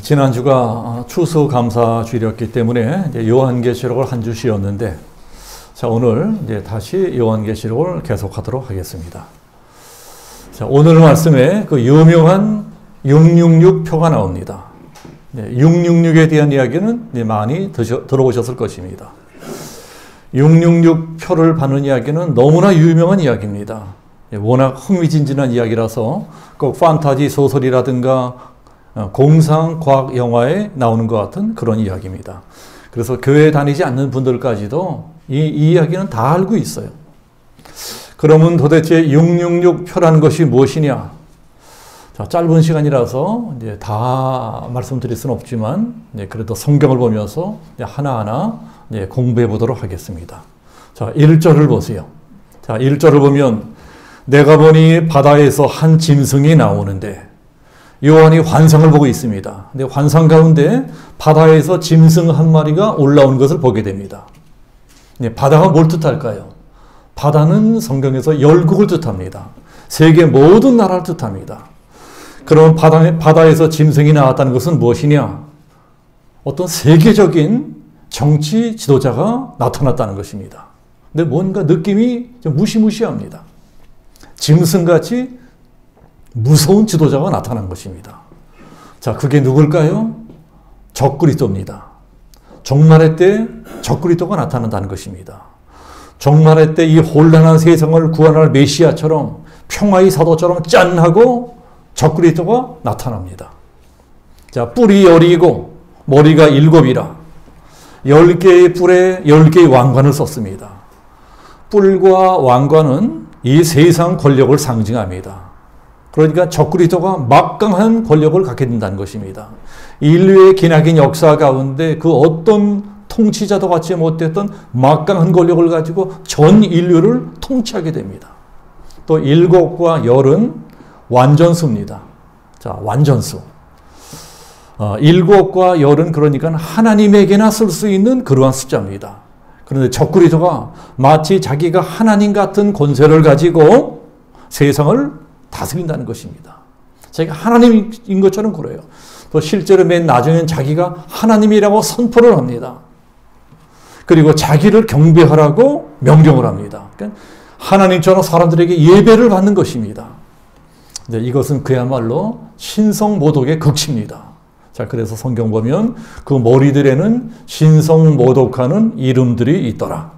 지난주가 추수감사주일이었기 때문에 이제 요한계시록을 한 주 쉬었는데, 자, 오늘 이제 다시 요한계시록을 계속하도록 하겠습니다. 자, 오늘 말씀에 그 유명한 666표가 나옵니다. 666에 대한 이야기는 많이 들어보셨을 것입니다. 666표를 받는 이야기는 너무나 유명한 이야기입니다. 워낙 흥미진진한 이야기라서 꼭 판타지 소설이라든가 공상 과학 영화에 나오는 것 같은 그런 이야기입니다. 그래서 교회 다니지 않는 분들까지도 이 이야기는 다 알고 있어요. 그러면 도대체 666표라는 것이 무엇이냐? 자, 짧은 시간이라서 이제 다 말씀드릴 수는 없지만, 그래도 성경을 보면서 하나하나 공부해 보도록 하겠습니다. 자, 1절을 보세요. 자, 1절을 보면, 내가 보니 바다에서 한 짐승이 나오는데, 요한이 환상을 보고 있습니다. 근데 환상 가운데 바다에서 짐승 한 마리가 올라오는 것을 보게 됩니다. 바다가 뭘 뜻할까요? 바다는 성경에서 열국을 뜻합니다. 세계 모든 나라를 뜻합니다. 그럼 바다에서 짐승이 나왔다는 것은 무엇이냐? 어떤 세계적인 정치 지도자가 나타났다는 것입니다. 근데 뭔가 느낌이 좀 무시무시합니다. 짐승같이 무서운 지도자가 나타난 것입니다. 자, 그게 누굴까요? 적그리스도입니다. 종말의 때 적그리스도가 나타난다는 것입니다. 종말의 때 이 혼란한 세상을 구원할 메시아처럼 평화의 사도처럼 짠 하고 적그리스도가 나타납니다. 자, 뿔이 10이고 머리가 7이라 10개의 뿔에 10개의 왕관을 썼습니다. 뿔과 왕관은 이 세상 권력을 상징합니다. 그러니까 적그리스도가 막강한 권력을 갖게 된다는 것입니다. 인류의 기나긴 역사 가운데 그 어떤 통치자도 갖지 못했던 막강한 권력을 가지고 전 인류를 통치하게 됩니다. 또 7과 10은 완전수입니다. 자, 완전수. 7과 10은 그러니까 하나님에게나 쓸 수 있는 그러한 숫자입니다. 그런데 적그리스도가 마치 자기가 하나님 같은 권세를 가지고 세상을 다스린다는 것입니다. 자기가 하나님인 것처럼 그래요. 또 실제로 맨 나중에는 자기가 하나님이라고 선포를 합니다. 그리고 자기를 경배하라고 명령을 합니다. 그러니까 하나님처럼 사람들에게 예배를 받는 것입니다. 이것은 그야말로 신성모독의 극치입니다. 자, 그래서 성경 보면 그 머리들에는 신성모독하는 이름들이 있더라.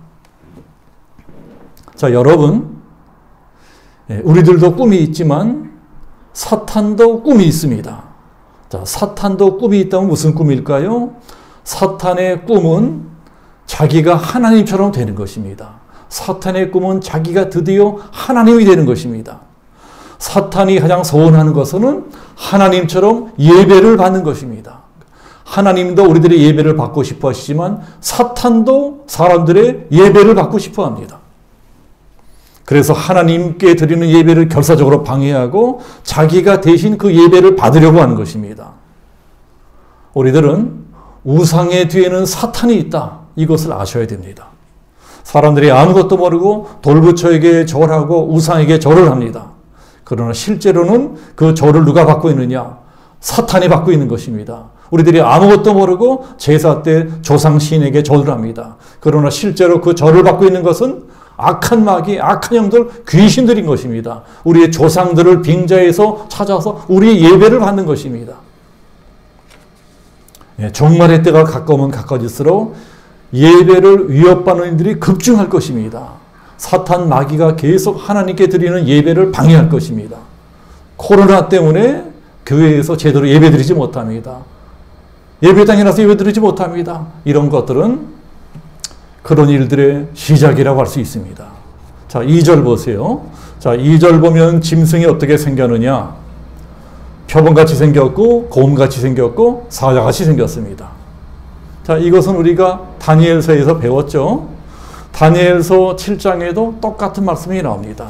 자, 여러분, 우리들도 꿈이 있지만 사탄도 꿈이 있습니다. 자, 사탄도 꿈이 있다면 무슨 꿈일까요? 사탄의 꿈은 자기가 하나님처럼 되는 것입니다. 사탄의 꿈은 자기가 드디어 하나님이 되는 것입니다. 사탄이 가장 소원하는 것은 하나님처럼 예배를 받는 것입니다. 하나님도 우리들의 예배를 받고 싶어 하시지만 사탄도 사람들의 예배를 받고 싶어 합니다. 그래서 하나님께 드리는 예배를 결사적으로 방해하고 자기가 대신 그 예배를 받으려고 하는 것입니다. 우리들은 우상의 뒤에는 사탄이 있다. 이것을 아셔야 됩니다. 사람들이 아무것도 모르고 돌부처에게 절하고 우상에게 절을 합니다. 그러나 실제로는 그 절을 누가 받고 있느냐? 사탄이 받고 있는 것입니다. 우리들이 아무것도 모르고 제사 때 조상신에게 절을 합니다. 그러나 실제로 그 절을 받고 있는 것은 악한 마귀, 악한 영들, 귀신들인 것입니다. 우리의 조상들을 빙자해서 찾아서 우리의 예배를 받는 것입니다. 종말의 때가 가까우면 가까워질수록 예배를 위협받는 이들이 급증할 것입니다. 사탄 마귀가 계속 하나님께 드리는 예배를 방해할 것입니다. 코로나 때문에 교회에서 제대로 예배드리지 못합니다. 예배당에 나서 예배드리지 못합니다. 이런 것들은 그런 일들의 시작이라고 할 수 있습니다. 자, 2절 보세요. 자, 2절 보면 짐승이 어떻게 생겼느냐? 표범같이 생겼고 곰같이 생겼고 사자같이 생겼습니다. 자, 이것은 우리가 다니엘서에서 배웠죠. 다니엘서 7장에도 똑같은 말씀이 나옵니다.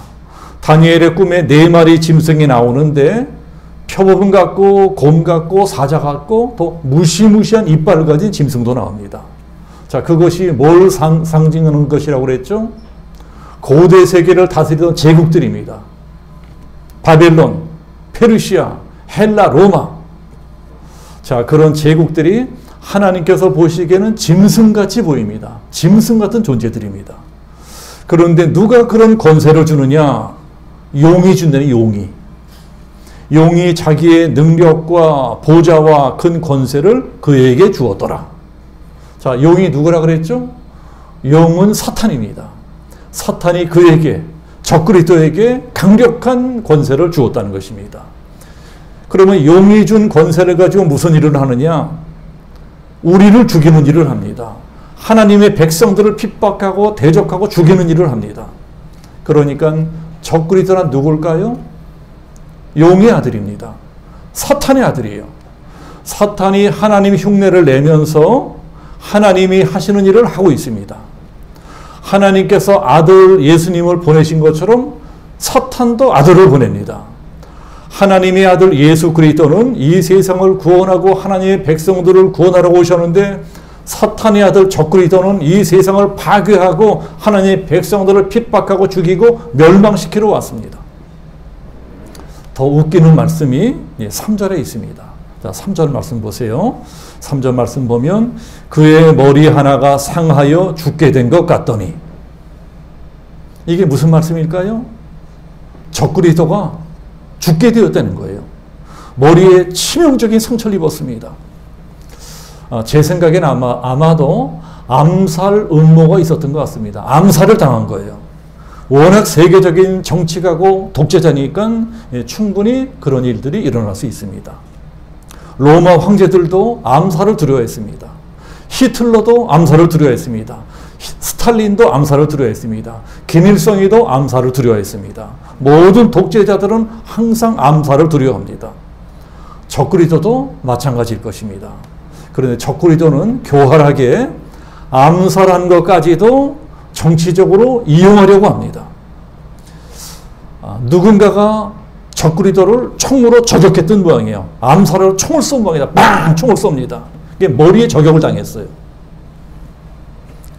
다니엘의 꿈에 4마리 짐승이 나오는데 표범 같고 곰 같고 사자 같고 또 무시무시한 이빨을 가진 짐승도 나옵니다. 자, 그것이 뭘 상징하는 것이라고 그랬죠? 고대 세계를 다스리던 제국들입니다. 바벨론, 페르시아, 헬라, 로마. 자, 그런 제국들이 하나님께서 보시기에는 짐승같이 보입니다. 짐승 같은 존재들입니다. 그런데 누가 그런 권세를 주느냐? 용이 준다는 용이. 용이 자기의 능력과 보좌와 큰 권세를 그에게 주었더라. 자, 용이 누구라 그랬죠? 용은 사탄입니다. 사탄이 그에게, 적그리스도에게 강력한 권세를 주었다는 것입니다. 그러면 용이 준 권세를 가지고 무슨 일을 하느냐? 우리를 죽이는 일을 합니다. 하나님의 백성들을 핍박하고 대적하고 죽이는 일을 합니다. 그러니까 적그리스도는 누굴까요? 용의 아들입니다. 사탄의 아들이에요. 사탄이 하나님 흉내를 내면서 하나님이 하시는 일을 하고 있습니다. 하나님께서 아들 예수님을 보내신 것처럼 사탄도 아들을 보냅니다. 하나님의 아들 예수 그리스도는 이 세상을 구원하고 하나님의 백성들을 구원하라고 오셨는데 사탄의 아들 적그리스도는 이 세상을 파괴하고 하나님의 백성들을 핍박하고 죽이고 멸망시키러 왔습니다. 더 웃기는 말씀이 3절에 있습니다. 자, 3절 말씀 보세요. 3절 말씀 보면 그의 머리 하나가 상하여 죽게 된 것 같더니, 이게 무슨 말씀일까요? 적그리스도가 죽게 되었다는 거예요. 머리에 치명적인 상처를 입었습니다. 제 생각엔 아마도 암살 음모가 있었던 것 같습니다. 암살을 당한 거예요. 워낙 세계적인 정치가고 독재자니까 충분히 그런 일들이 일어날 수 있습니다. 로마 황제들도 암살을 두려워했습니다. 히틀러도 암살을 두려워했습니다. 스탈린도 암살을 두려워했습니다. 김일성이도 암살을 두려워했습니다. 모든 독재자들은 항상 암살을 두려워합니다. 적그리스도도 마찬가지일 것입니다. 그런데 적그리스도는 교활하게 암살한 것까지도 정치적으로 이용하려고 합니다. 누군가가 적그리스도를 총으로 저격했던 모양이에요. 암살을 총을 쏜 모양이다. 빵! 총을 쏩니다. 이게 머리에 저격을 당했어요.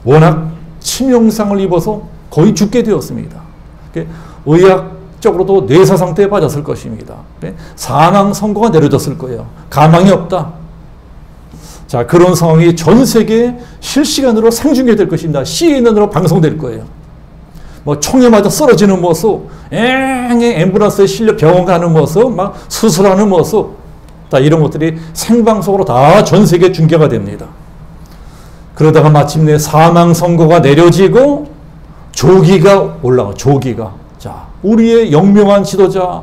워낙 치명상을 입어서 거의 죽게 되었습니다. 의학적으로도 뇌사 상태에 빠졌을 것입니다. 사망 선고가 내려졌을 거예요. 가망이 없다. 자, 그런 상황이 전 세계에 실시간으로 생중계될 것입니다. CNN으로 방송될 거예요. 뭐 총에 맞아 쓰러지는 모습, 앰뷸런스에 실려 병원 가는 모습, 막 수술하는 모습, 다 이런 것들이 생방송으로 다 전 세계 중계가 됩니다. 그러다가 마침내 사망 선고가 내려지고 조기가 올라가. 조기가. 자, 우리의 영명한 지도자가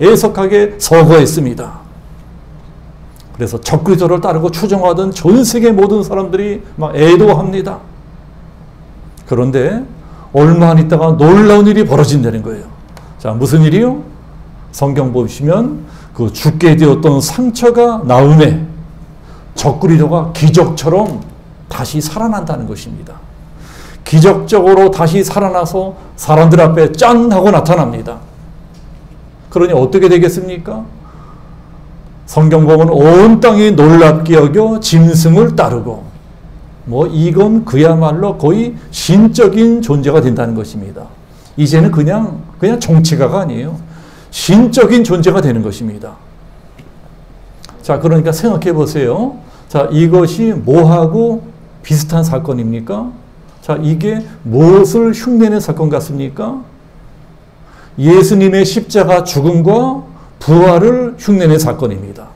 애석하게 서거했습니다. 그래서 적그리스도를 따르고 추종하던 전 세계 모든 사람들이 막 애도합니다. 그런데 얼마 안 있다가 놀라운 일이 벌어진다는 거예요. 자, 무슨 일이요? 성경 보시면 그 죽게 되었던 상처가 나음에 적그리스도가 기적처럼 다시 살아난다는 것입니다. 기적적으로 다시 살아나서 사람들 앞에 짠 하고 나타납니다. 그러니 어떻게 되겠습니까? 성경 보면 온 땅이 놀랍게 여겨 짐승을 따르고, 뭐 이건 그야말로 거의 신적인 존재가 된다는 것입니다. 이제는 그냥 정치가가 아니에요. 신적인 존재가 되는 것입니다. 자, 그러니까 생각해 보세요. 자, 이것이 뭐하고 비슷한 사건입니까? 자, 이게 무엇을 흉내낸 사건 같습니까? 예수님의 십자가 죽음과 부활을 흉내낸 사건입니다.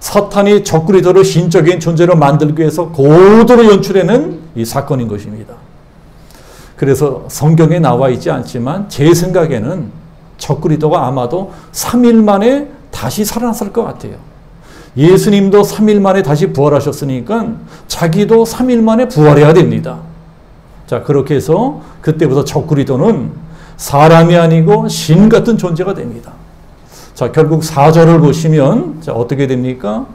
사탄이 적그리스도를 신적인 존재로 만들기 위해서 고도로 연출해낸 이 사건인 것입니다. 그래서 성경에 나와 있지 않지만 제 생각에는 적그리스도가 아마도 3일 만에 다시 살아났을 것 같아요. 예수님도 3일 만에 다시 부활하셨으니까 자기도 3일 만에 부활해야 됩니다. 자, 그렇게 해서 그때부터 적그리스도는 사람이 아니고 신 같은 존재가 됩니다. 자, 결국 4절을 보시면 자, 어떻게 됩니까?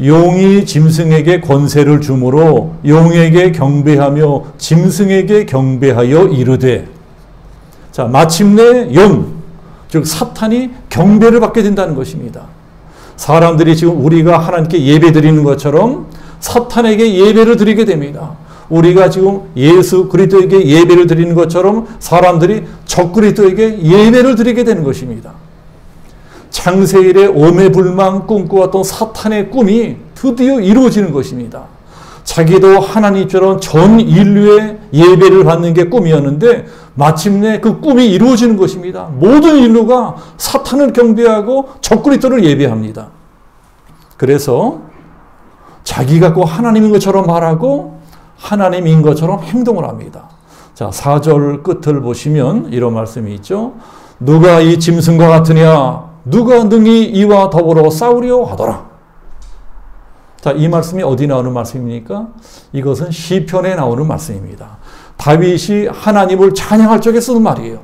용이 짐승에게 권세를 주므로 용에게 경배하며 짐승에게 경배하여 이르되, 자, 마침내 용, 즉 사탄이 경배를 받게 된다는 것입니다. 사람들이 지금 우리가 하나님께 예배 드리는 것처럼 사탄에게 예배를 드리게 됩니다. 우리가 지금 예수 그리스도에게 예배를 드리는 것처럼 사람들이 적그리스도에게 예배를 드리게 되는 것입니다. 창세일에 오매불망 꿈꾸었던 사탄의 꿈이 드디어 이루어지는 것입니다. 자기도 하나님처럼 전 인류의 예배를 받는 게 꿈이었는데 마침내 그 꿈이 이루어지는 것입니다. 모든 인류가 사탄을 경배하고 적그리스도를 예배합니다. 그래서 자기가 꼭 하나님인 것처럼 말하고 하나님인 것처럼 행동을 합니다. 자, 4절 끝을 보시면 이런 말씀이 있죠. 누가 이 짐승과 같으냐? 누가 능히 이와 더불어 싸우려 하더라. 자, 이 말씀이 어디 나오는 말씀입니까? 이것은 시편에 나오는 말씀입니다. 다윗이 하나님을 찬양할 적에 쓰는 말이에요.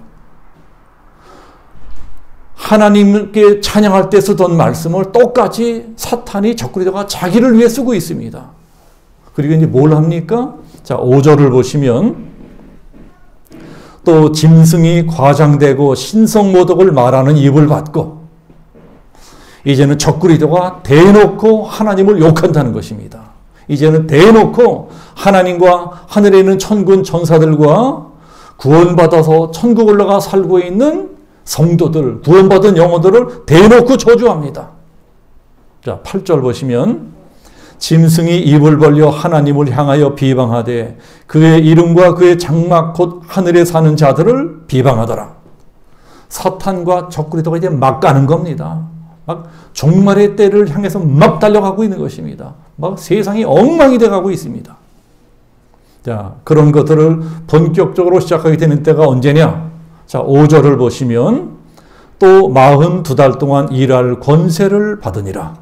하나님께 찬양할 때 쓰던 말씀을 똑같이 사탄이 적그리스도가 자기를 위해 쓰고 있습니다. 그리고 이제 뭘 합니까? 자, 5절을 보시면 또 짐승이 과장되고 신성모독을 말하는 입을 받고 이제는 적그리스도가 대놓고 하나님을 욕한다는 것입니다. 이제는 대놓고 하나님과 하늘에 있는 천군 천사들과 구원받아서 천국 올라가 살고 있는 성도들, 구원받은 영혼들을 대놓고 저주합니다. 자, 8절 보시면 짐승이 입을 벌려 하나님을 향하여 비방하되 그의 이름과 그의 장막 곧 하늘에 사는 자들을 비방하더라. 사탄과 적그리스도가 이제 막 가는 겁니다. 막 종말의 때를 향해서 막 달려가고 있는 것입니다. 막 세상이 엉망이 돼가고 있습니다. 자, 그런 것들을 본격적으로 시작하게 되는 때가 언제냐? 자, 5절을 보시면 또 42달 동안 일할 권세를 받으니라.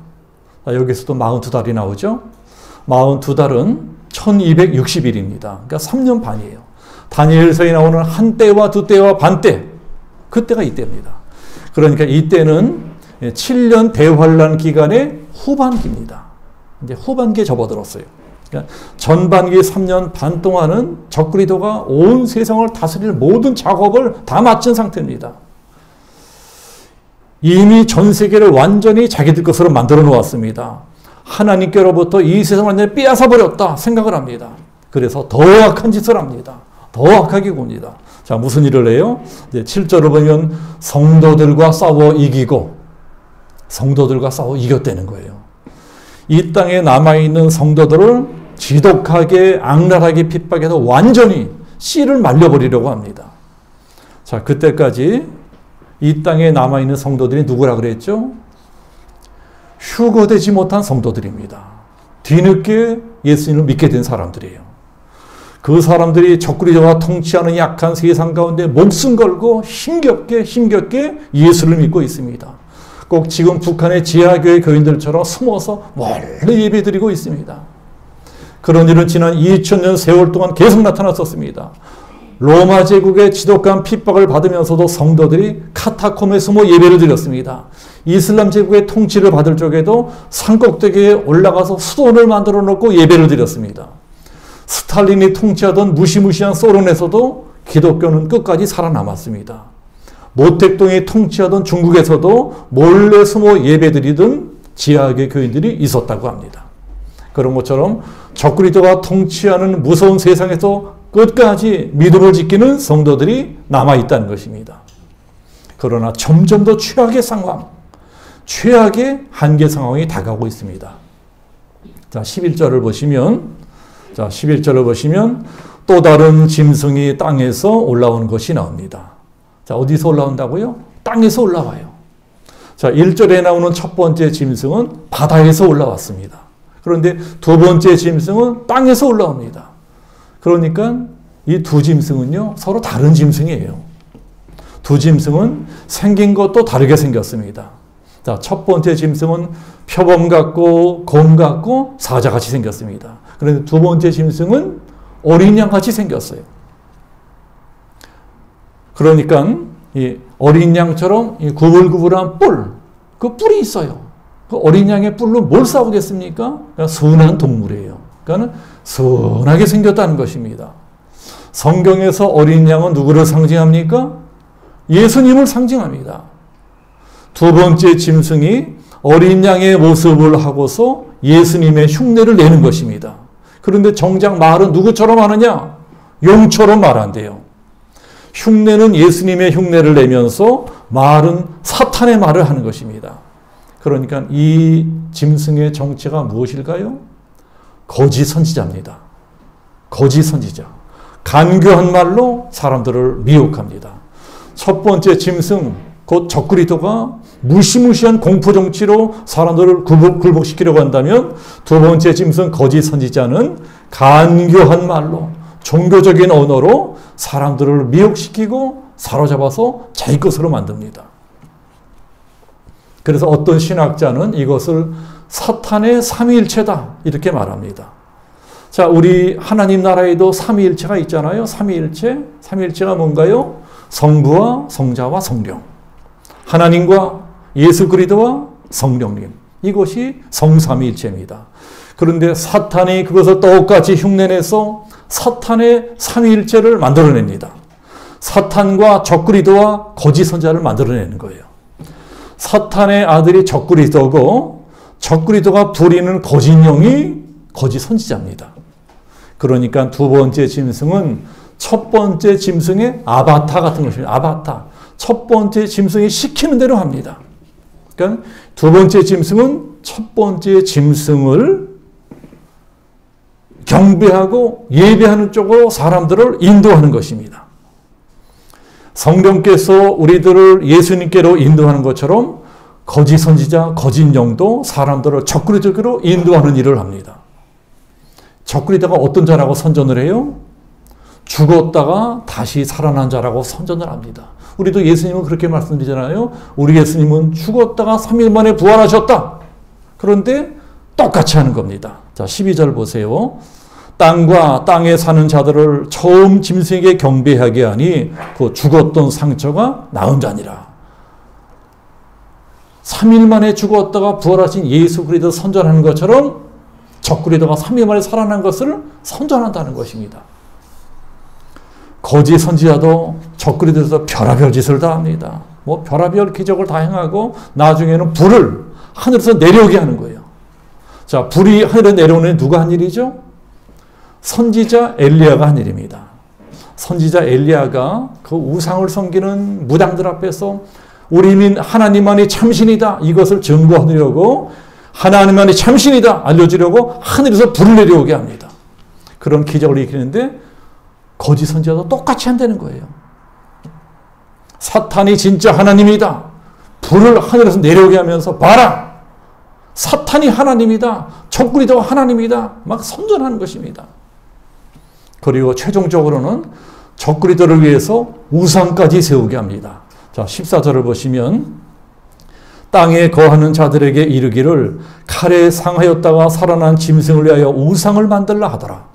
자, 여기서도 42달이 나오죠. 42달은 1260일입니다. 그러니까 3년 반이에요. 다니엘서에 나오는 한 때와 두 때와 반 때, 그때가 이때입니다. 그러니까 이때는 7년 대환란 기간의 후반기입니다. 이제 후반기에 접어들었어요. 그러니까 전반기 3년 반 동안은 적그리스도가 온 세상을 다스릴 모든 작업을 다 마친 상태입니다. 이미 전 세계를 완전히 자기들 것으로 만들어 놓았습니다. 하나님께로부터 이 세상을 완전히 빼앗아 버렸다 생각을 합니다. 그래서 더 악한 짓을 합니다. 더 악하게 굽니다. 자, 무슨 일을 해요? 이제 7절을 보면 성도들과 싸워 이기고 성도들과 싸워 이겼다는 거예요. 이 땅에 남아있는 성도들을 지독하게 악랄하게 핍박해서 완전히 씨를 말려버리려고 합니다. 자, 그때까지 이 땅에 남아있는 성도들이 누구라 그랬죠? 휴거되지 못한 성도들입니다. 뒤늦게 예수님을 믿게 된 사람들이에요. 그 사람들이 적그리스도가 통치하는 약한 세상 가운데 목숨 걸고 힘겹게 예수를 믿고 있습니다. 꼭 지금 북한의 지하교회 교인들처럼 숨어서 멀리 예배드리고 있습니다. 그런 일은 지난 2000년 세월 동안 계속 나타났었습니다. 로마 제국의 지독한 핍박을 받으면서도 성도들이 카타콤에 숨어 예배를 드렸습니다. 이슬람 제국의 통치를 받을 적에도 산꼭대기에 올라가서 수도원을 만들어 놓고 예배를 드렸습니다. 스탈린이 통치하던 무시무시한 소련에서도 기독교는 끝까지 살아남았습니다. 모택동이 통치하던 중국에서도 몰래 숨어 예배드리던 지하계 교인들이 있었다고 합니다. 그런 것처럼 적그리스도가 통치하는 무서운 세상에서 끝까지 믿음을 지키는 성도들이 남아있다는 것입니다. 그러나 점점 더 최악의 상황, 최악의 한계 상황이 다가오고 있습니다. 자, 11절을 보시면 또 다른 짐승이 땅에서 올라오는 것이 나옵니다. 자, 어디서 올라온다고요? 땅에서 올라와요. 자, 1절에 나오는 첫 번째 짐승은 바다에서 올라왔습니다. 그런데 두 번째 짐승은 땅에서 올라옵니다. 그러니까 이 두 짐승은요, 서로 다른 짐승이에요. 두 짐승은 생긴 것도 다르게 생겼습니다. 자, 첫 번째 짐승은 표범 같고 곰 같고 사자같이 생겼습니다. 그런데 두 번째 짐승은 어린 양같이 생겼어요. 그러니까 이 어린 양처럼 이 구불구불한 뿔, 그 뿔이 있어요. 그 어린 양의 뿔로 뭘 싸우겠습니까? 그러니까 순한 동물이에요. 그러니까 순하게 생겼다는 것입니다. 성경에서 어린 양은 누구를 상징합니까? 예수님을 상징합니다. 두 번째 짐승이 어린 양의 모습을 하고서 예수님의 흉내를 내는 것입니다. 그런데 정작 말은 누구처럼 하느냐? 용처럼 말한대요. 흉내는 예수님의 흉내를 내면서 말은 사탄의 말을 하는 것입니다. 그러니까 이 짐승의 정체가 무엇일까요? 거짓 선지자입니다. 거짓 선지자. 간교한 말로 사람들을 미혹합니다. 첫 번째 짐승, 곧 적그리스도가 무시무시한 공포 정치로 사람들을 굴복시키려고 한다면, 두 번째 짐승 거짓 선지자는 간교한 말로, 종교적인 언어로 사람들을 미혹시키고 사로잡아서 자기 것으로 만듭니다. 그래서 어떤 신학자는 이것을 사탄의 삼위일체다 이렇게 말합니다. 자, 우리 하나님 나라에도 삼위일체가 있잖아요. 삼위일체. 삼위일체가 뭔가요? 성부와 성자와 성령. 하나님과 예수 그리스도와 성령님. 이것이 성삼위일체입니다. 그런데 사탄이 그것을 똑같이 흉내내서 사탄의 삼위일체를 만들어냅니다. 사탄과 적그리스도와 거짓 선지자를 만들어내는 거예요. 사탄의 아들이 적그리스도고 적그리스도가 부리는 거짓 영이 거짓 선지자입니다. 그러니까 두 번째 짐승은 첫 번째 짐승의 아바타 같은 것입니다. 아바타. 첫 번째 짐승이 시키는 대로 합니다. 그러니까 두 번째 짐승은 첫 번째 짐승을 경배하고 예배하는 쪽으로 사람들을 인도하는 것입니다. 성령께서 우리들을 예수님께로 인도하는 것처럼 거짓 선지자, 거짓 영도 사람들을 적그리스도로 인도하는 일을 합니다. 적그리스도가 어떤 자라고 선전을 해요? 죽었다가 다시 살아난 자라고 선전을 합니다. 우리도 예수님은 그렇게 말씀드리잖아요. 우리 예수님은 죽었다가 3일 만에 부활하셨다. 그런데 똑같이 하는 겁니다. 자, 12절 보세요. 땅과 땅에 사는 자들을 처음 짐승에게 경배하게 하니 그 죽었던 상처가 나은 자니라. 3일 만에 죽었다가 부활하신 예수 그리스도 선전하는 것처럼 적그리스도가 3일 만에 살아난 것을 선전한다는 것입니다. 거짓 선지자도 적그리스도에서 별의별 짓을 다 합니다. 뭐 별의별 기적을 다 행하고 나중에는 불을 하늘에서 내려오게 하는 거예요. 자, 불이 하늘에 내려오는 누가 한 일이죠? 선지자 엘리야가 한 일입니다. 선지자 엘리야가 그 우상을 섬기는 무당들 앞에서 우리 민 하나님만이 참신이다 이것을 증거하려고 하나님만이 참신이다 알려주려고 하늘에서 불을 내려오게 합니다. 그런 기적을 일으키는데 거짓 선지자도 똑같이 한다는 거예요. 사탄이 진짜 하나님이다. 불을 하늘에서 내려오게 하면서 봐라. 사탄이 하나님이다. 적그리스도가 하나님이다. 막 선전하는 것입니다. 그리고 최종적으로는 적그리스도를 위해서 우상까지 세우게 합니다. 자, 14절을 보시면 땅에 거하는 자들에게 이르기를 칼에 상하였다가 살아난 짐승을 위하여 우상을 만들라 하더라.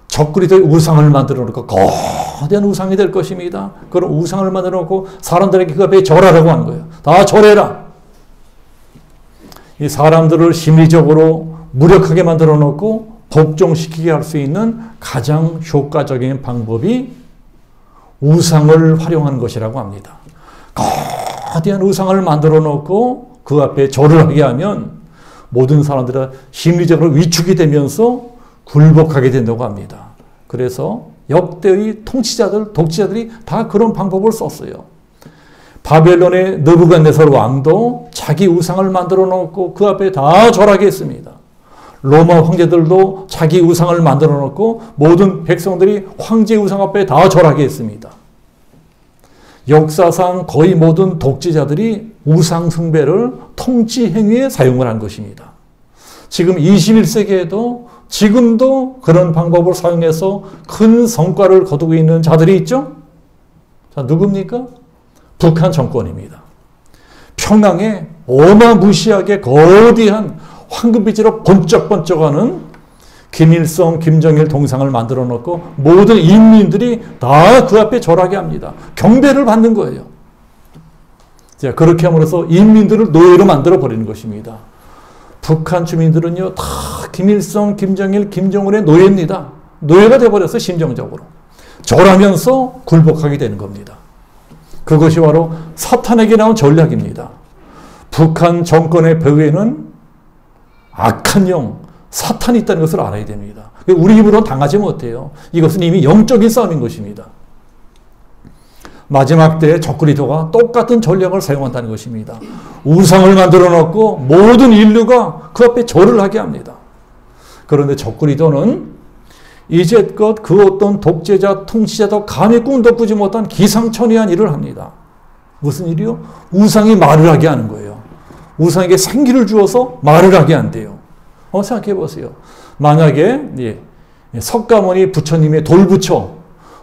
적그리스도의 우상을 만들어 놓고 거대한 우상이 될 것입니다. 그런 우상을 만들어 놓고 사람들에게 그 앞에 절하라고 하는 거예요. 다 절해라. 이 사람들을 심리적으로 무력하게 만들어 놓고 복종시키게 할 수 있는 가장 효과적인 방법이 우상을 활용하는 것이라고 합니다. 거대한 우상을 만들어 놓고 그 앞에 절을 하게 하면 모든 사람들은 심리적으로 위축이 되면서 굴복하게 된다고 합니다. 그래서 역대의 통치자들, 독재자들이 다 그런 방법을 썼어요. 바벨론의 느부갓네살 왕도 자기 우상을 만들어 놓고 그 앞에 다 절하게 했습니다. 로마 황제들도 자기 우상을 만들어 놓고 모든 백성들이 황제 우상 앞에 다 절하게 했습니다. 역사상 거의 모든 독재자들이 우상 숭배를 통치 행위에 사용을 한 것입니다. 지금 21세기에도 지금도 그런 방법을 사용해서 큰 성과를 거두고 있는 자들이 있죠? 자, 누굽니까? 북한 정권입니다. 평양에 어마무시하게 거대한 황금빛으로 번쩍번쩍하는 김일성, 김정일 동상을 만들어 놓고 모든 인민들이 다 그 앞에 절하게 합니다. 경배를 받는 거예요. 자, 그렇게 함으로써 인민들을 노예로 만들어 버리는 것입니다. 북한 주민들은요, 다 김일성, 김정일, 김정은의 노예입니다. 노예가 되어버려서 심정적으로. 절하면서 굴복하게 되는 겁니다. 그것이 바로 사탄에게 나온 전략입니다. 북한 정권의 배후에는 악한 영, 사탄이 있다는 것을 알아야 됩니다. 우리 힘으로 당하지 못해요. 이것은 이미 영적인 싸움인 것입니다. 마지막 때에 적그리스도가 똑같은 전략을 사용한다는 것입니다. 우상을 만들어 놓고 모든 인류가 그 앞에 절을 하게 합니다. 그런데 적그리스도는 이제껏 그 어떤 독재자, 통치자도 감히 꿈도 꾸지 못한 기상천외한 일을 합니다. 무슨 일이요? 우상이 말을 하게 하는 거예요. 우상에게 생기를 주어서 말을 하게 한대요. 생각해 보세요. 만약에 석가모니 부처님의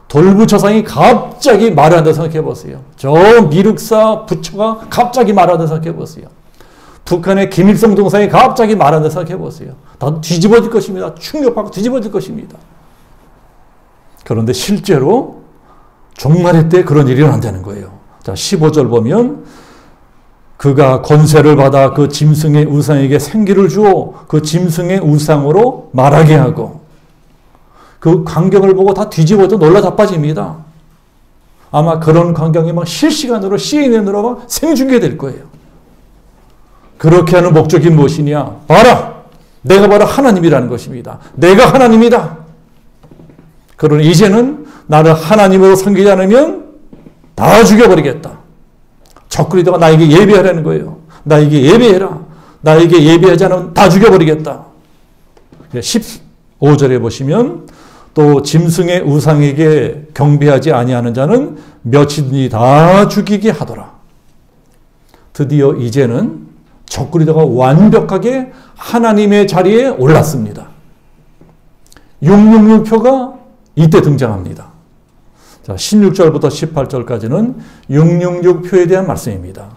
돌부처상이 갑자기 말한다 생각해 보세요. 저 미륵사 부처가 갑자기 말한다 생각해 보세요. 북한의 김일성 동상이 갑자기 말한다 생각해 보세요. 다 뒤집어질 것입니다. 충격받고 뒤집어질 것입니다. 그런데 실제로 종말의 때 그런 일이 일어난다는 거예요. 자, 15절 보면 그가 권세를 받아 그 짐승의 우상에게 생기를 주어 그 짐승의 우상으로 말하게 하고, 그 광경을 보고 다 뒤집어져 놀라 자빠집니다. 아마 그런 광경이 막 실시간으로 CNN으로 막 생중계될 거예요. 그렇게 하는 목적이 무엇이냐? 봐라! 내가 바로 하나님이라는 것입니다. 내가 하나님이다. 그러니 이제는 나를 하나님으로 섬기지 않으면 다 죽여버리겠다. 적그리스도가 나에게 예배하라는 거예요. 나에게 예배해라. 나에게 예배하지 않으면 다 죽여버리겠다. 15절에 보시면 또 짐승의 우상에게 경배하지 아니하는 자는 몇이든지 다 죽이게 하더라. 드디어 이제는 적그리스도가 완벽하게 하나님의 자리에 올랐습니다. 666표가 이때 등장합니다. 자, 16절부터 18절까지는 666표에 대한 말씀입니다.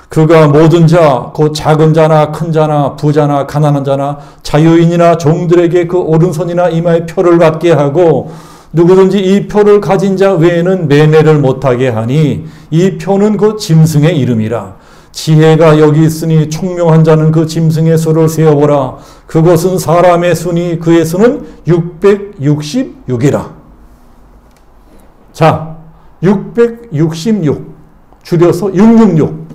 그가 모든 자, 곧 작은 자나 큰 자나 부자나 가난한 자나 자유인이나 종들에게 그 오른손이나 이마에 표를 받게 하고, 누구든지 이 표를 가진 자 외에는 매매를 못하게 하니 이 표는 그 짐승의 이름이라. 지혜가 여기 있으니 총명한 자는 그 짐승의 수를 세어보라. 그것은 사람의 수니 그의 수는 666이라. 자, 666 줄여서 666.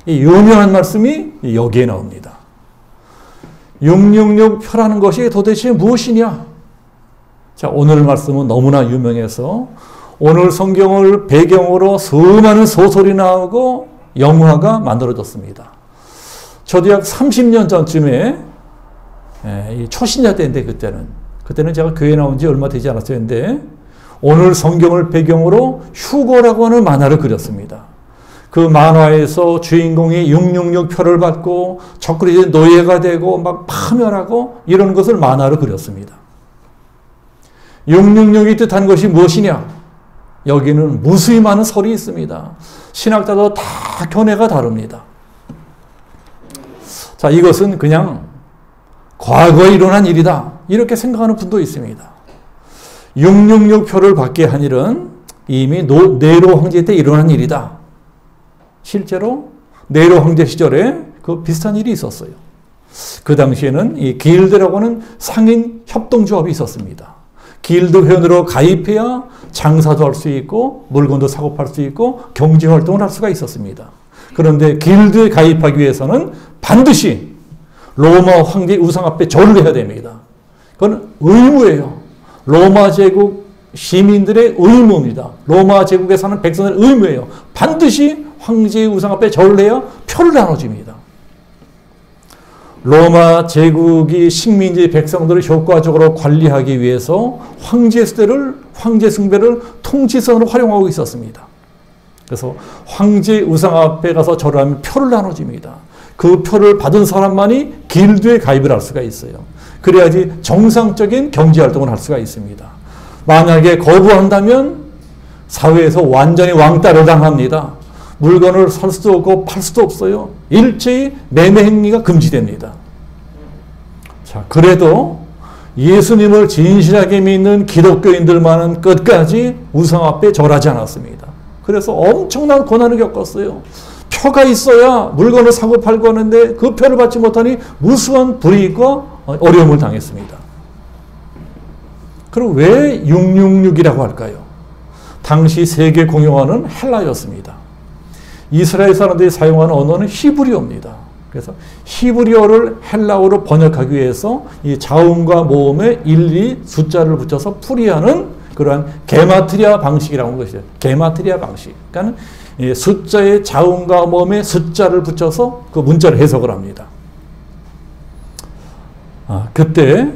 이 유명한 말씀이 여기에 나옵니다. 666표라는 것이 도대체 무엇이냐? 자, 오늘 말씀은 너무나 유명해서 오늘 성경을 배경으로 수많은 소설이 나오고 영화가 만들어졌습니다. 저도 약 30년 전쯤에 초신자 때인데 그때는 제가 교회 나온 지 얼마 되지 않았었는데 오늘 성경을 배경으로 휴거라고 하는 만화를 그렸습니다. 그 만화에서 주인공이 666표를 받고 적그리스도의 노예가 되고 막 파멸하고 이런 것을 만화로 그렸습니다. 666이 뜻하는 것이 무엇이냐? 여기는 무수히 많은 설이 있습니다. 신학자도 다 견해가 다릅니다. 자, 이것은 그냥 과거에 일어난 일이다. 이렇게 생각하는 분도 있습니다. 666표를 받게 한 일은 이미 네로 황제 때 일어난 일이다. 실제로 네로 황제 시절에 그 비슷한 일이 있었어요. 그 당시에는 이 길드라고 하는 상인 협동조합이 있었습니다. 길드 회원으로 가입해야 장사도 할 수 있고 물건도 사고 팔 수 있고 경제활동을 할 수가 있었습니다. 그런데 길드에 가입하기 위해서는 반드시 로마 황제 우상 앞에 절을 해야 됩니다. 그건 의무예요. 로마 제국 시민들의 의무입니다. 로마 제국에 사는 백성들의 의무예요. 반드시 황제의 우상 앞에 절을 해야 표를 나눠줍니다. 로마 제국이 식민지 백성들을 효과적으로 관리하기 위해서 황제 숭배를 통치선으로 활용하고 있었습니다. 그래서 황제 우상 앞에 가서 절하면 표를 나눠줍니다. 그 표를 받은 사람만이 길드에 가입을 할 수가 있어요. 그래야지 정상적인 경제활동을 할 수가 있습니다. 만약에 거부한다면 사회에서 완전히 왕따를 당합니다. 물건을 살 수도 없고 팔 수도 없어요. 일제히 매매 행위가 금지됩니다. 자, 그래도 예수님을 진실하게 믿는 기독교인들만은 끝까지 우상 앞에 절하지 않았습니다. 그래서 엄청난 고난을 겪었어요. 표가 있어야 물건을 사고 팔고 하는데 그 표를 받지 못하니 무수한 불이익과 어려움을 당했습니다. 그럼 왜 666이라고 할까요? 당시 세계 공용어는 헬라였습니다. 이스라엘 사람들이 사용하는 언어는 히브리어입니다. 그래서 히브리어를 헬라어로 번역하기 위해서 이 자음과 모음에 일일이 숫자를 붙여서 풀이하는 그러한 게마트리아 방식이라고 하는 것이죠. 게마트리아 방식. 그러니까 숫자의 자음과 모음에 숫자를 붙여서 그 문자를 해석을 합니다. 그때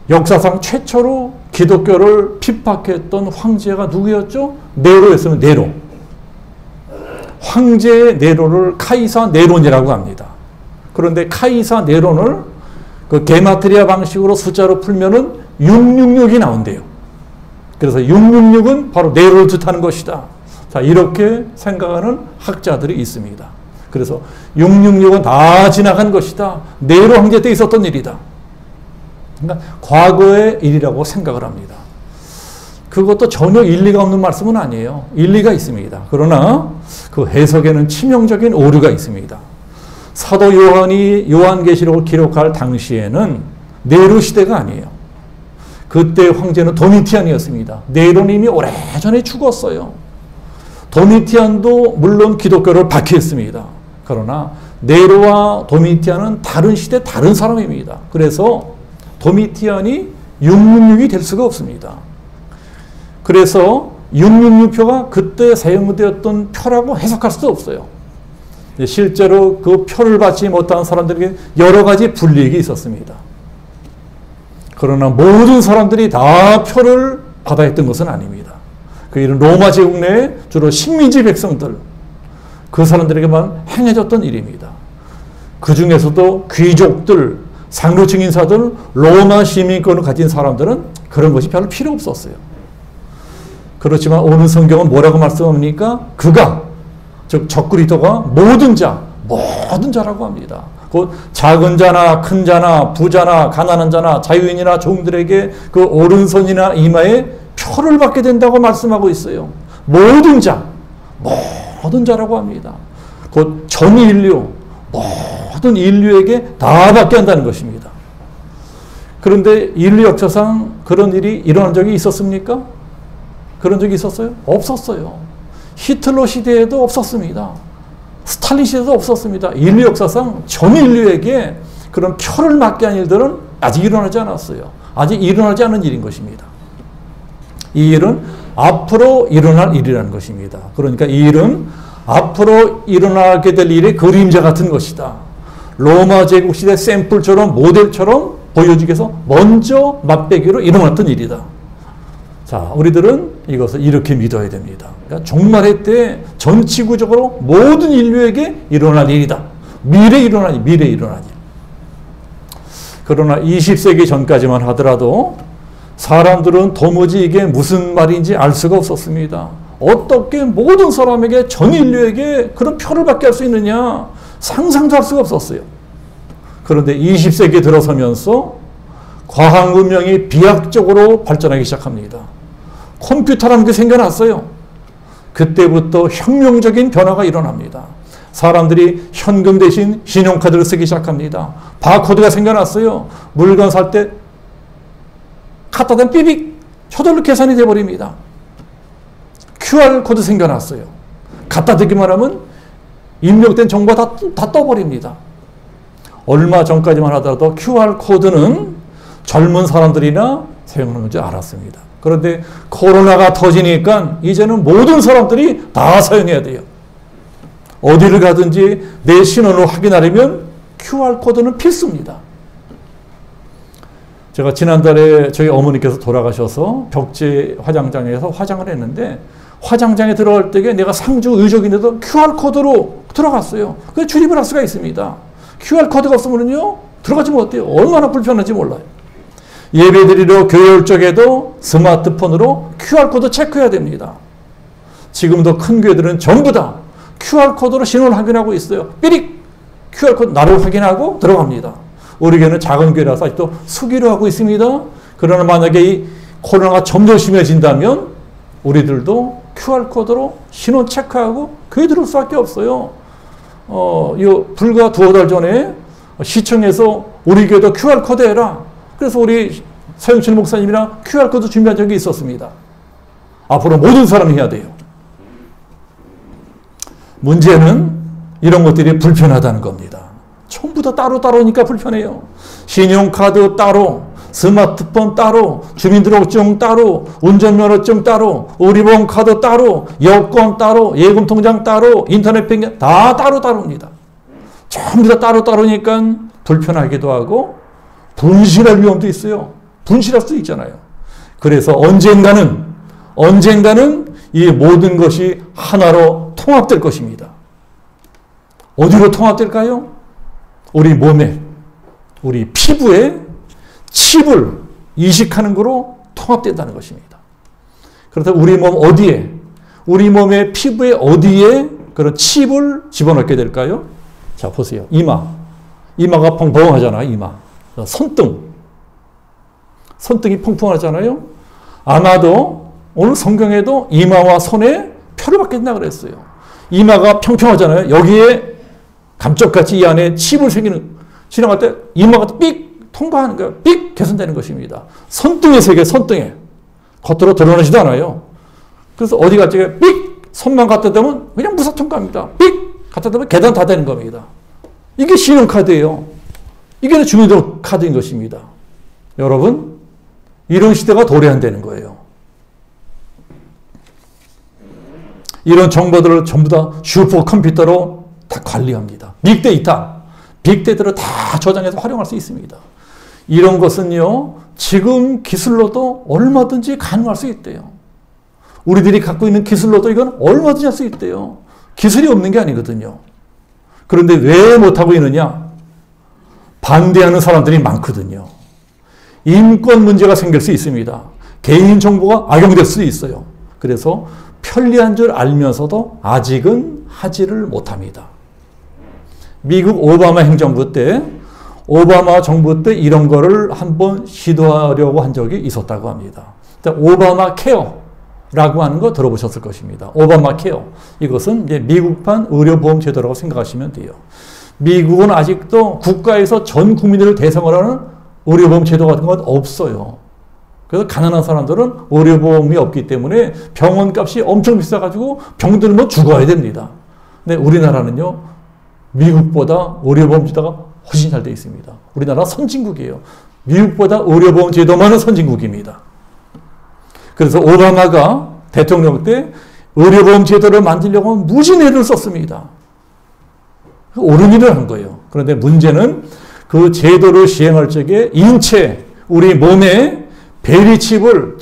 역사상 최초로 기독교를 핍박했던 황제가 누구였죠? 네로였으면 네로. 황제 네로를 카이사 네론이라고 합니다. 그런데 카이사 네론을 그 게마트리아 방식으로 숫자로 풀면은 666이 나온대요. 그래서 666은 바로 네로를 뜻하는 것이다. 자, 이렇게 생각하는 학자들이 있습니다. 그래서 666은 다 지나간 것이다. 네로 황제 때 있었던 일이다. 그러니까 과거의 일이라고 생각을 합니다. 그것도 전혀 일리가 없는 말씀은 아니에요. 일리가 있습니다. 그러나 그 해석에는 치명적인 오류가 있습니다. 사도 요한이 요한계시록을 기록할 당시에는 네로 시대가 아니에요. 그때 황제는 도미티안이었습니다. 네로는 이미 오래전에 죽었어요. 도미티안도 물론 기독교를 박해했습니다. 그러나 네로와 도미티안은 다른 시대 다른 사람입니다. 그래서 도미티안이 666이 될 수가 없습니다. 그래서 666표가 그때 사용되었던 표라고 해석할 수도 없어요. 실제로 그 표를 받지 못한 사람들에게 여러 가지 불이익이 있었습니다. 그러나 모든 사람들이 다 표를 받아야 했던 것은 아닙니다. 그 일은 로마 제국 내에 주로 식민지 백성들, 그 사람들에게만 행해졌던 일입니다. 그 중에서도 귀족들, 상류층 인사들, 로마 시민권을 가진 사람들은 그런 것이 별로 필요 없었어요. 그렇지만 오늘 성경은 뭐라고 말씀합니까? 그가, 즉 적그리스도가 모든 자라고 합니다. 곧 작은 자나 큰 자나 부자나 가난한 자나 자유인이나 종들에게 그 오른손이나 이마에 표를 받게 된다고 말씀하고 있어요. 모든 자라고 합니다. 곧 전 인류, 모든 인류에게 다 받게 한다는 것입니다. 그런데 인류 역사상 그런 일이 일어난 적이 있었습니까? 그런 적이 있었어요? 없었어요. 히틀러 시대에도 없었습니다. 스탈린 시대도 없었습니다. 인류 역사상 전 인류에게 그런 표를 맞게 한 일들은 아직 일어나지 않았어요. 아직 일어나지 않은 일인 것입니다. 이 일은 앞으로 일어날 일이라는 것입니다. 그러니까 이 일은 앞으로 일어나게 될 일의 그림자 같은 것이다. 로마 제국 시대 샘플처럼 모델처럼 보여주기 위해서 먼저 맛배기로 일어났던 일이다. 자, 우리들은 이것을 이렇게 믿어야 됩니다. 그러니까 종말의 때 전 지구적으로 모든 인류에게 일어날 일이다. 미래에 일어날 일. 그러나 20세기 전까지만 하더라도 사람들은 도무지 이게 무슨 말인지 알 수가 없었습니다. 어떻게 모든 사람에게 전 인류에게 그런 표를 받게 할 수 있느냐 상상도 할 수가 없었어요. 그런데 20세기 들어서면서 과학 문명이 비약적으로 발전하기 시작합니다. 컴퓨터라는 게 생겨났어요. 그때부터 혁명적인 변화가 일어납니다. 사람들이 현금 대신 신용카드를 쓰기 시작합니다. 바코드가 생겨났어요. 물건 살 때 갖다 대면 삐빅 저절로 계산이 돼버립니다. QR코드 생겨났어요. 갖다 대기만 하면 입력된 정보가 다 떠버립니다. 얼마 전까지만 하더라도 QR코드는 젊은 사람들이나 사용하는 줄 알았습니다. 그런데 코로나가 터지니까 이제는 모든 사람들이 다 사용해야 돼요. 어디를 가든지 내 신원을 확인하려면 QR코드는 필수입니다. 제가 지난달에 저희 어머니께서 돌아가셔서 벽지 화장장에서 화장을 했는데 화장장에 들어갈 때에 내가 상주 의족인데도 QR코드로 들어갔어요. 그래서 출입을 할 수가 있습니다. QR코드가 없으면요 들어가지 못해요. 얼마나 불편한지 몰라요. 예배드리러 교회 올 적에도 스마트폰으로 QR코드 체크해야 됩니다. 지금도 큰 교회들은 전부 다 QR코드로 신원을 확인하고 있어요. 삐릭! QR코드 나를 확인하고 들어갑니다. 우리 교회는 작은 교회라서 아직도 수기로 하고 있습니다. 그러나 만약에 이 코로나가 점점 심해진다면 우리들도 QR코드로 신원 체크하고 교회 들어올 수밖에 없어요. 불과 두어 달 전에 시청에서 우리 교회도 QR코드 해라. 그래서 우리 서영철 목사님이랑 QR코드 준비한 적이 있었습니다. 앞으로 모든 사람이 해야 돼요. 문제는 이런 것들이 불편하다는 겁니다. 전부 다 따로따로니까 불편해요. 신용카드 따로, 스마트폰 따로, 주민등록증 따로, 운전면허증 따로, 의료보험 카드 따로, 여권 따로, 예금통장 따로, 인터넷 뱅킹 다 따로따로입니다. 전부 다 따로따로니까 불편하기도 하고 분실할 위험도 있어요. 분실할 수도 있잖아요. 그래서 언젠가는 이 모든 것이 하나로 통합될 것입니다. 어디로 통합될까요? 우리 몸에, 우리 피부에 칩을 이식하는 거로 통합된다는 것입니다. 그렇다면 우리 몸 어디에, 우리 몸의 피부에 어디에 그런 칩을 집어넣게 될까요? 자, 보세요. 이마가 펑펑하잖아요. 이마. 손등이 펑펑하잖아요. 아마도 오늘 성경에도 이마와 손에 표를 받겠다 그랬어요. 이마가 평평하잖아요. 여기에 감쪽같이 이 안에 칩을 지나갈 때 이마가 삑 통과하는 거예요. 삑 개선되는 것입니다. 손등의 세계, 손등에. 겉으로 드러나지도 않아요. 그래서 어디 갔지? 삑! 손만 갖다 대면 그냥 무사 통과합니다. 삑! 갖다 대면 계단 다 되는 겁니다. 이게 신용카드예요. 이게 주민등록 카드인 것입니다. 여러분, 이런 시대가 도래한다는 거예요. 이런 정보들을 전부 다 슈퍼컴퓨터로 다 관리합니다. 빅데이터를 다 저장해서 활용할 수 있습니다. 이런 것은요, 지금 기술로도 얼마든지 가능할 수 있대요. 우리들이 갖고 있는 기술로도 이건 얼마든지 할 수 있대요. 기술이 없는 게 아니거든요. 그런데 왜 못하고 있느냐? 반대하는 사람들이 많거든요. 인권 문제가 생길 수 있습니다. 개인정보가 악용될 수도 있어요. 그래서 편리한 줄 알면서도 아직은 하지를 못합니다. 미국 오바마 행정부 때, 오바마 정부 때 이런 거를 한번 시도하려고 한 적이 있었다고 합니다. 오바마 케어라고 하는 거 들어보셨을 것입니다. 오바마 케어. 이것은 이제 미국판 의료보험 제도라고 생각하시면 돼요. 미국은 아직도 국가에서 전 국민들을 대상으로 하는 의료보험 제도 같은 건 없어요. 그래서 가난한 사람들은 의료보험이 없기 때문에 병원 값이 엄청 비싸가지고 병들면 죽어야 됩니다. 근데 우리나라는요, 미국보다 의료보험 제도가 훨씬 잘 되어 있습니다. 우리나라 선진국이에요. 미국보다 의료보험 제도 많은 선진국입니다. 그래서 오바마가 대통령 때 의료보험 제도를 만들려고 하면 무진애를 썼습니다. 옳은 일을 한 거예요. 그런데 문제는 그 제도를 시행할 적에 인체, 우리 몸에 베리칩을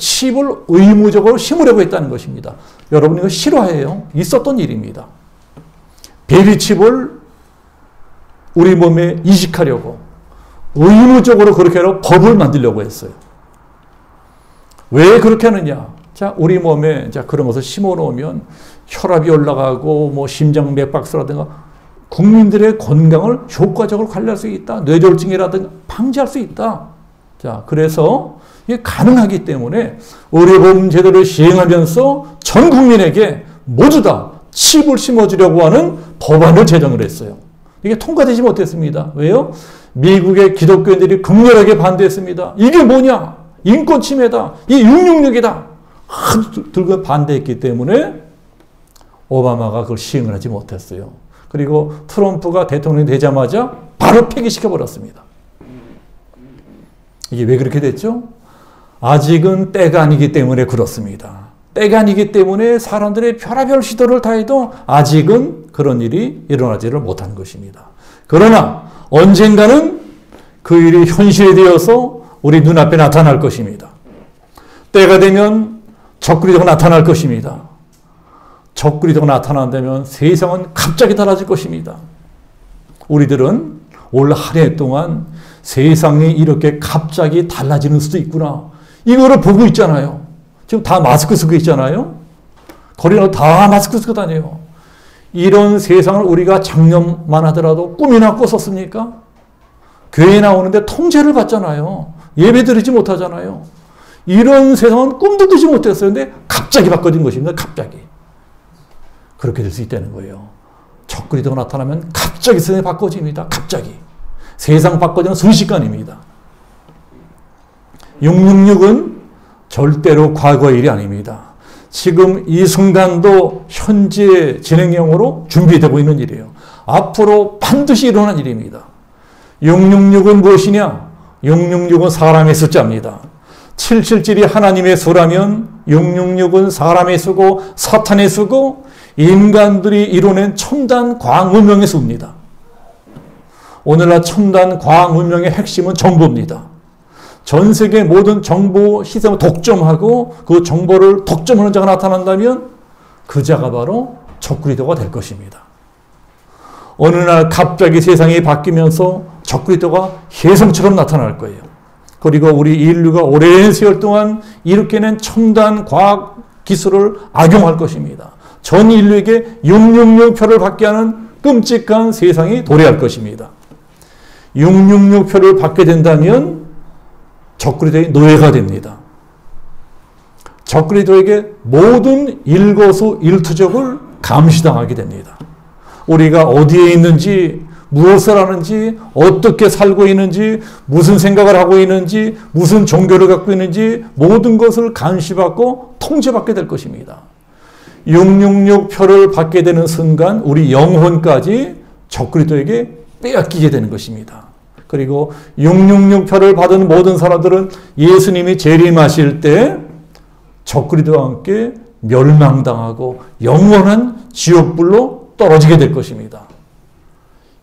의무적으로 심으려고 했다는 것입니다. 여러분 이거 실화예요. 있었던 일입니다. 베리칩을 우리 몸에 이식하려고 의무적으로 그렇게 하려고 법을 만들려고 했어요. 왜 그렇게 하느냐? 자, 우리 몸에 그런 것을 심어 놓으면 혈압이 올라가고 뭐 심장 맥박수라든가 국민들의 건강을 효과적으로 관리할 수 있다. 뇌졸중이라든가 방지할 수 있다. 자, 그래서 이게 가능하기 때문에 의료보험 제도를 시행하면서 전 국민에게 모두 다 칩을 심어주려고 하는 법안을 제정을 했어요. 이게 통과되지 못했습니다. 왜요? 미국의 기독교인들이 극렬하게 반대했습니다. 이게 뭐냐? 인권 침해다. 이 666이다. 들고 반대했기 때문에 오바마가 그걸 시행을 하지 못했어요. 그리고 트럼프가 대통령이 되자마자 바로 폐기시켜버렸습니다. 이게 왜 그렇게 됐죠? 아직은 때가 아니기 때문에 그렇습니다. 때가 아니기 때문에 사람들의 별의별 시도를 다해도 아직은 그런 일이 일어나지를 못한 것입니다. 그러나 언젠가는 그 일이 현실이 되어서 우리 눈앞에 나타날 것입니다. 때가 되면 적그리스도가 나타날 것입니다. 적그리스도가 나타난다면 세상은 갑자기 달라질 것입니다. 우리들은 올 한 해 동안 세상이 이렇게 갑자기 달라지는 수도 있구나. 이거를 보고 있잖아요. 지금 다 마스크 쓰고 있잖아요. 거리는 다 마스크 쓰고 다녀요. 이런 세상을 우리가 작년만 하더라도 꿈이나 꿨었습니까? 교회에 나오는데 통제를 받잖아요. 예배 드리지 못하잖아요. 이런 세상은 꿈도 꾸지 못했어요. 근데 갑자기 바꿔진 것입니다. 갑자기. 그렇게 될 수 있다는 거예요. 적그리스도가 나타나면 갑자기 세상이 바꿔집니다. 갑자기. 세상 바꿔지는 순식간입니다. 666은 절대로 과거의 일이 아닙니다. 지금 이 순간도 현재 진행형으로 준비되고 있는 일이에요. 앞으로 반드시 일어난 일입니다. 666은 무엇이냐? 666은 사람의 숫자입니다. 777이 하나님의 수라면 666은 사람의 수고 사탄의 수고 인간들이 이뤄낸 첨단 과학 문명의 수입니다. 오늘날 첨단 과학 문명의 핵심은 정보입니다. 전 세계 모든 정보 시스템을 독점하고 그 정보를 독점하는 자가 나타난다면 그 자가 바로 적그리스도가 될 것입니다. 어느 날 갑자기 세상이 바뀌면서 적그리스도가 혜성처럼 나타날 거예요. 그리고 우리 인류가 오랜 세월 동안 일으켜낸 첨단 과학 기술을 악용할 것입니다. 전 인류에게 666표를 받게 하는 끔찍한 세상이 도래할 것입니다. 666표를 받게 된다면 적그리스도의 노예가 됩니다. 적그리스도에게 모든 일거수일투족을 감시당하게 됩니다. 우리가 어디에 있는지, 무엇을 하는지, 어떻게 살고 있는지, 무슨 생각을 하고 있는지, 무슨 종교를 갖고 있는지 모든 것을 감시받고 통제받게 될 것입니다. 666표를 받게 되는 순간 우리 영혼까지 적그리스도에게 빼앗기게 되는 것입니다. 그리고 666표를 받은 모든 사람들은 예수님이 재림하실 때 적그리스도와 함께 멸망당하고 영원한 지옥불로 떨어지게 될 것입니다.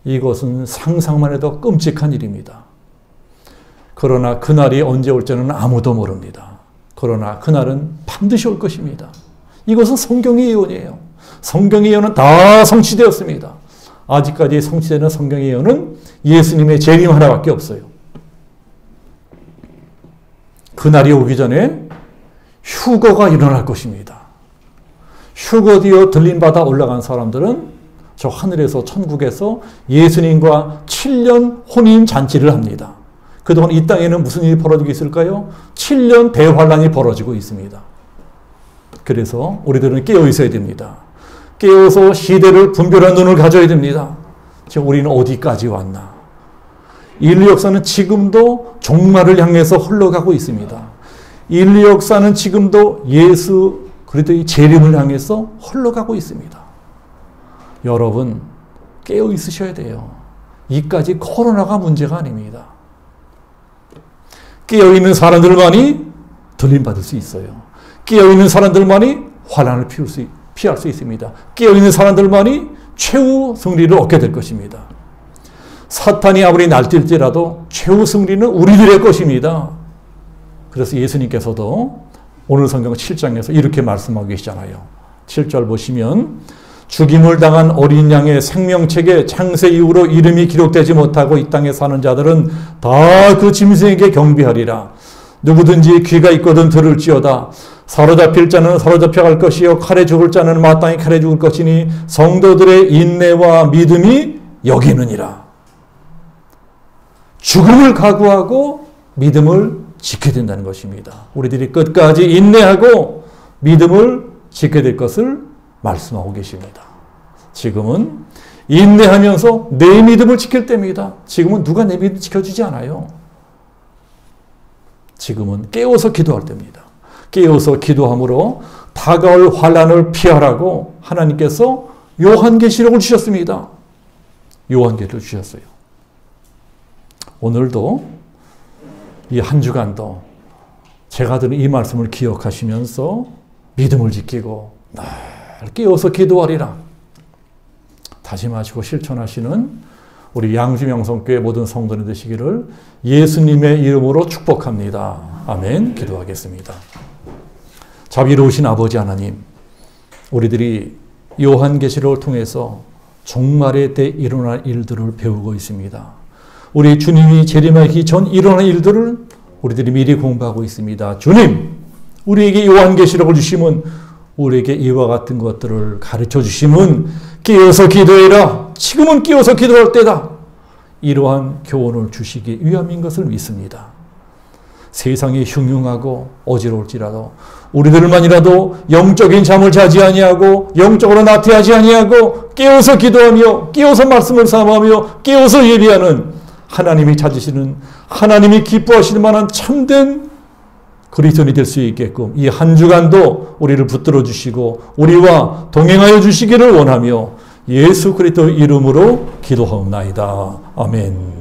이것은 상상만 해도 끔찍한 일입니다. 그러나 그날이 언제 올지는 아무도 모릅니다. 그러나 그날은 반드시 올 것입니다. 이것은 성경의 예언이에요. 성경의 예언은 다 성취되었습니다. 아직까지 성취되는 성경의 예언은 예수님의 재림 하나밖에 없어요. 그날이 오기 전에 휴거가 일어날 것입니다. 휴거되어 들림받아 올라간 사람들은 저 하늘에서 천국에서 예수님과 7년 혼인잔치를 합니다. 그동안 이 땅에는 무슨 일이 벌어지고 있을까요? 7년 대환란이 벌어지고 있습니다. 그래서 우리들은 깨어 있어야 됩니다. 깨어서 시대를 분별한 눈을 가져야 됩니다. 지금 우리는 어디까지 왔나? 인류 역사는 지금도 종말을 향해서 흘러가고 있습니다. 인류 역사는 지금도 예수 그리스도의 재림을 향해서 흘러가고 있습니다. 여러분 깨어 있으셔야 돼요. 이까지 코로나가 문제가 아닙니다. 깨어 있는 사람들만이 들림받을 수 있어요. 깨어 있는 사람들만이 환난을 피할 수 있습니다. 깨어 있는 사람들만이 최후 승리를 얻게 될 것입니다. 사탄이 아무리 날뛸지라도 최후 승리는 우리들의 것입니다. 그래서 예수님께서도 오늘 성경 7장에서 이렇게 말씀하고 계시잖아요. 7절 보시면 죽임을 당한 어린 양의 생명책에 창세 이후로 이름이 기록되지 못하고 이 땅에 사는 자들은 다 그 짐승에게 경배하리라. 누구든지 귀가 있거든 들을지어다. 사로잡힐 자는 사로잡혀갈 것이요 칼에 죽을 자는 마땅히 칼에 죽을 것이니 성도들의 인내와 믿음이 여기느니라. 죽음을 각오하고 믿음을 지켜야 된다는 것입니다. 우리들이 끝까지 인내하고 믿음을 지켜야 될 것을 말씀하고 계십니다. 지금은 인내하면서 내 믿음을 지킬 때입니다. 지금은 누가 내 믿음을 지켜주지 않아요. 지금은 깨워서 기도할 때입니다. 깨어서 기도함으로 다가올 환난을 피하라고 하나님께서 요한계시록을 주셨습니다. 요한계시록을 주셨어요. 오늘도 이 한 주간도 제가 드린 이 말씀을 기억하시면서 믿음을 지키고 늘 깨어서 기도하리라 다짐하시고 실천하시는 우리 양주명성교회 모든 성도님 되시기를 예수님의 이름으로 축복합니다. 아멘. 기도하겠습니다. 자비로우신 아버지 하나님, 우리들이 요한계시록을 통해서 종말의 때 일어날 일들을 배우고 있습니다. 우리 주님이 재림하기 전 일어날 일들을 우리들이 미리 공부하고 있습니다. 주님, 우리에게 요한계시록을 주시면 우리에게 이와 같은 것들을 가르쳐 주시면 깨어서 기도해라. 지금은 깨어서 기도할 때다. 이러한 교훈을 주시기 위함인 것을 믿습니다. 세상이 흉흉하고 어지러울지라도 우리들만이라도 영적인 잠을 자지 아니하고 영적으로 나태하지 아니하고 깨어서 기도하며 깨어서 말씀을 사모하며 깨어서 예비하는 하나님이 찾으시는 하나님이 기뻐하시는 만한 참된 그리스도인이 될 수 있게끔 이 한 주간도 우리를 붙들어 주시고 우리와 동행하여 주시기를 원하며 예수 그리스도 이름으로 기도하옵나이다. 아멘.